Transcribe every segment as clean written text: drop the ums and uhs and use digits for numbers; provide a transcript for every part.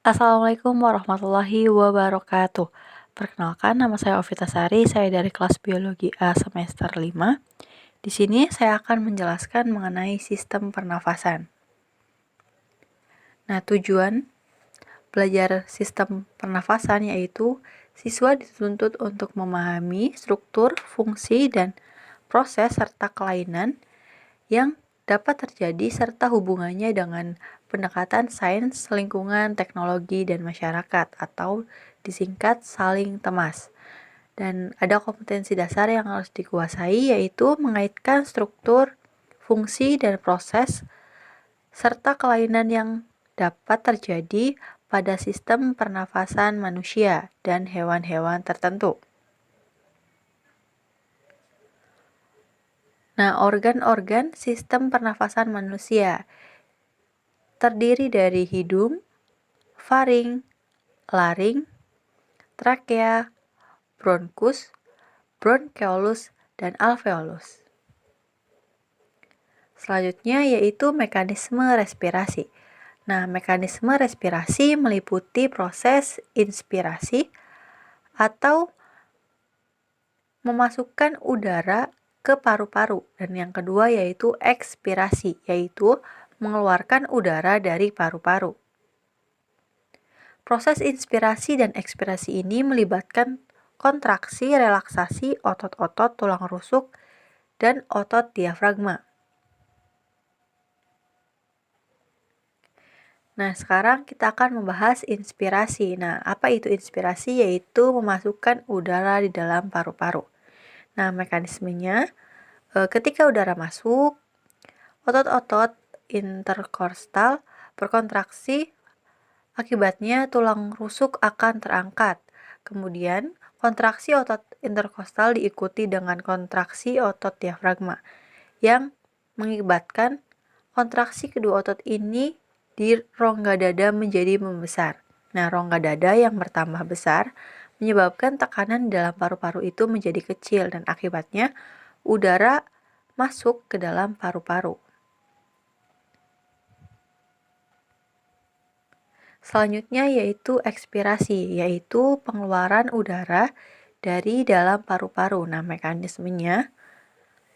Assalamualaikum warahmatullahi wabarakatuh. Perkenalkan, nama saya Ovita Sari, saya dari kelas Biologi A semester 5. Di sini saya akan menjelaskan mengenai sistem pernafasan. Nah, tujuan belajar sistem pernafasan yaitu siswa dituntut untuk memahami struktur, fungsi, dan proses serta kelainan yang dapat terjadi serta hubungannya dengan pendekatan sains, lingkungan, teknologi, dan masyarakat atau disingkat saling temas. Dan ada kompetensi dasar yang harus dikuasai yaitu mengaitkan struktur, fungsi, dan proses serta kelainan yang dapat terjadi pada sistem pernafasan manusia dan hewan-hewan tertentu. Nah, organ-organ sistem pernafasan manusia terdiri dari hidung, faring, laring, trakea, bronkus, bronkeolus, dan alveolus. Selanjutnya yaitu mekanisme respirasi. Nah, mekanisme respirasi meliputi proses inspirasi atau memasukkan udara ke paru-paru, dan yang kedua yaitu ekspirasi, yaitu mengeluarkan udara dari paru-paru. Proses inspirasi dan ekspirasi ini melibatkan kontraksi, relaksasi otot-otot tulang rusuk dan otot diafragma. Nah, sekarang kita akan membahas inspirasi. Nah, apa itu inspirasi? Yaitu memasukkan udara di dalam paru-paru. Nah, mekanismenya ketika udara masuk, otot-otot interkostal berkontraksi, akibatnya tulang rusuk akan terangkat. Kemudian, kontraksi otot interkostal diikuti dengan kontraksi otot diafragma yang mengakibatkan kontraksi kedua otot ini di rongga dada menjadi membesar. Nah, rongga dada yang bertambah besar menyebabkan tekanan di dalam paru-paru itu menjadi kecil dan akibatnya udara masuk ke dalam paru-paru. Selanjutnya yaitu ekspirasi, yaitu pengeluaran udara dari dalam paru-paru. Nah, mekanismenya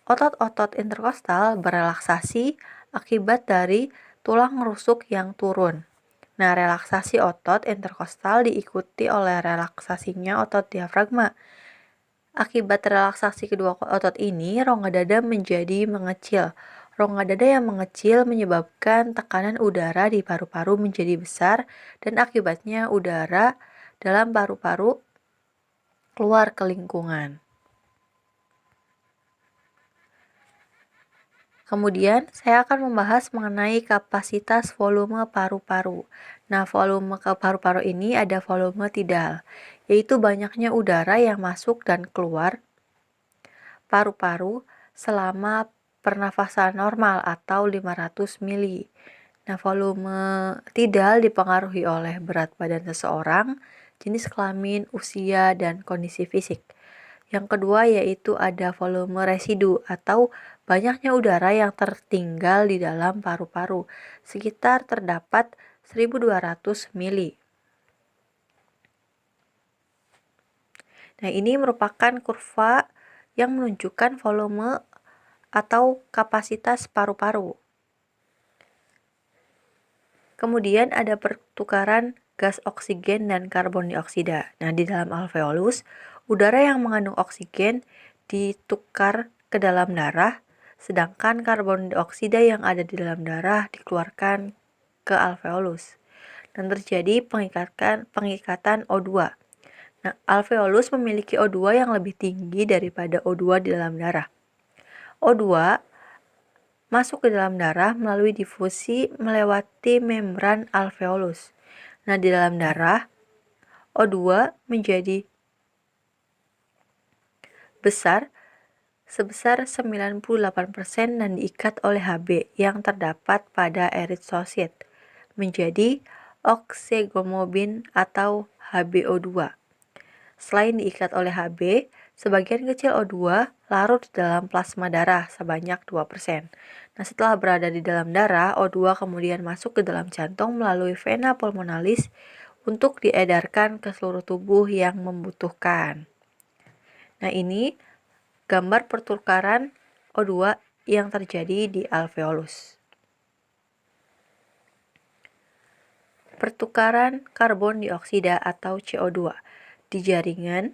otot-otot interkostal berelaksasi akibat dari tulang rusuk yang turun. Nah, relaksasi otot interkostal diikuti oleh relaksasinya otot diafragma. Akibat relaksasi kedua otot ini, rongga dada menjadi mengecil. Rongga dada yang mengecil menyebabkan tekanan udara di paru-paru menjadi besar dan akibatnya udara dalam paru-paru keluar ke lingkungan. Kemudian, saya akan membahas mengenai kapasitas volume paru-paru. Nah, volume ke paru-paru ini ada volume tidal, yaitu banyaknya udara yang masuk dan keluar paru-paru selama pernafasan normal atau 500 mili. Nah, volume tidal dipengaruhi oleh berat badan seseorang, jenis kelamin, usia, dan kondisi fisik. Yang kedua yaitu ada volume residu atau banyaknya udara yang tertinggal di dalam paru-paru, sekitar terdapat 1200 mili. Nah, ini merupakan kurva yang menunjukkan volume atau kapasitas paru-paru. Kemudian ada pertukaran gas oksigen dan karbon dioksida. Nah, di dalam alveolus, udara yang mengandung oksigen ditukar ke dalam darah, sedangkan karbon dioksida yang ada di dalam darah dikeluarkan ke alveolus. Dan terjadi pengikatan O2. Nah, alveolus memiliki O2 yang lebih tinggi daripada O2 di dalam darah. O2 masuk ke dalam darah melalui difusi melewati membran alveolus. Nah, di dalam darah, O2 menjadi besar sebesar 98% dan diikat oleh Hb yang terdapat pada eritsosit menjadi oksegomobin atau HbO2. Selain diikat oleh Hb, Sebagian kecil O2 larut di dalam plasma darah sebanyak 2%. Nah, setelah berada di dalam darah, O2 kemudian masuk ke dalam jantung melalui vena pulmonalis untuk diedarkan ke seluruh tubuh yang membutuhkan. Nah, ini gambar pertukaran O2 yang terjadi di alveolus. Pertukaran karbon dioksida atau CO2 di jaringan.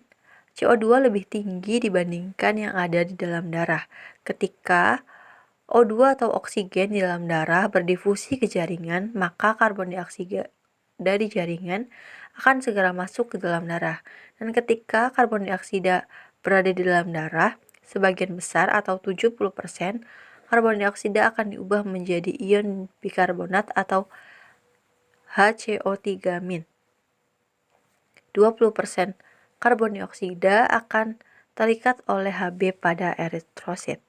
CO2 lebih tinggi dibandingkan yang ada di dalam darah. Ketika O2 atau oksigen di dalam darah berdifusi ke jaringan, maka karbon dioksida dari jaringan akan segera masuk ke dalam darah. Dan ketika karbon dioksida berada di dalam darah, sebagian besar atau 70% karbon dioksida akan diubah menjadi ion bikarbonat atau HCO3-. 20% karbon dioksida akan terikat oleh Hb pada eritrosit.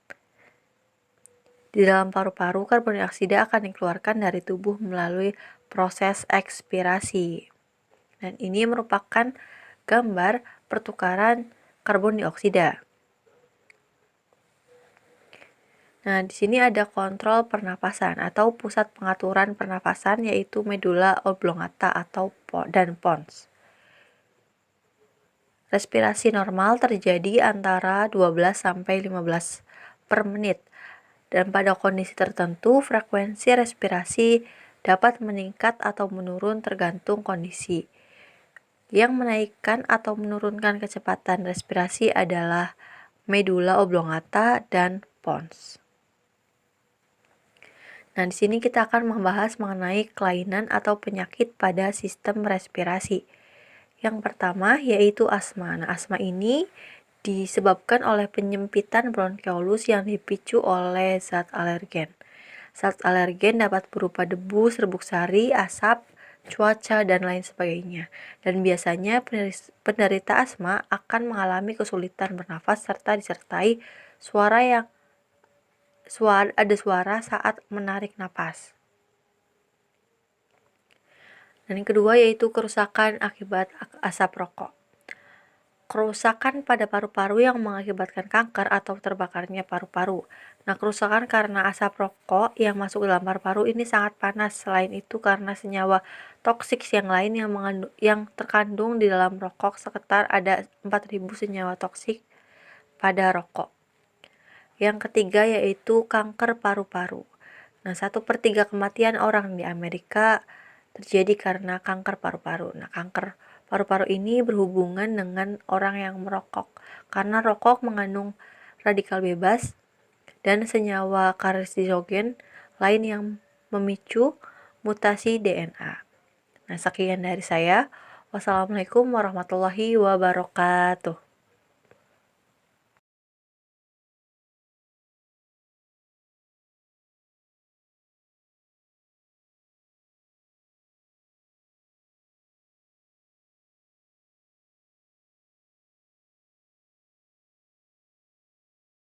Di dalam paru-paru, karbon dioksida akan dikeluarkan dari tubuh melalui proses ekspirasi. Dan ini merupakan gambar pertukaran karbon dioksida. Nah, di sini ada kontrol pernapasan atau pusat pengaturan pernapasan, yaitu medula oblongata dan pons. Respirasi normal terjadi antara 12-15 per menit. Dan pada kondisi tertentu, frekuensi respirasi dapat meningkat atau menurun tergantung kondisi. Yang menaikkan atau menurunkan kecepatan respirasi adalah medula oblongata dan pons. Nah, di sini kita akan membahas mengenai kelainan atau penyakit pada sistem respirasi. Yang pertama yaitu asma. Nah, asma ini disebabkan oleh penyempitan bronkiolus yang dipicu oleh zat alergen. Zat alergen dapat berupa debu, serbuk sari, asap, cuaca, dan lain sebagainya. Dan biasanya penderita asma akan mengalami kesulitan bernafas serta disertai ada suara saat menarik napas. Dan yang kedua yaitu kerusakan akibat asap rokok. Kerusakan pada paru-paru yang mengakibatkan kanker atau terbakarnya paru-paru. Nah, kerusakan karena asap rokok yang masuk ke dalam paru-paru ini sangat panas. Selain itu karena senyawa toksik yang lain yang terkandung di dalam rokok, sekitar ada 4.000 senyawa toksik pada rokok. Yang ketiga yaitu kanker paru-paru. Nah, 1/3 kematian orang di Amerika terjadi karena kanker paru-paru. Nah, kanker paru-paru ini berhubungan dengan orang yang merokok, karena rokok mengandung radikal bebas dan senyawa karsinogen lain yang memicu mutasi DNA. Nah, sekian dari saya. Wassalamualaikum warahmatullahi wabarakatuh.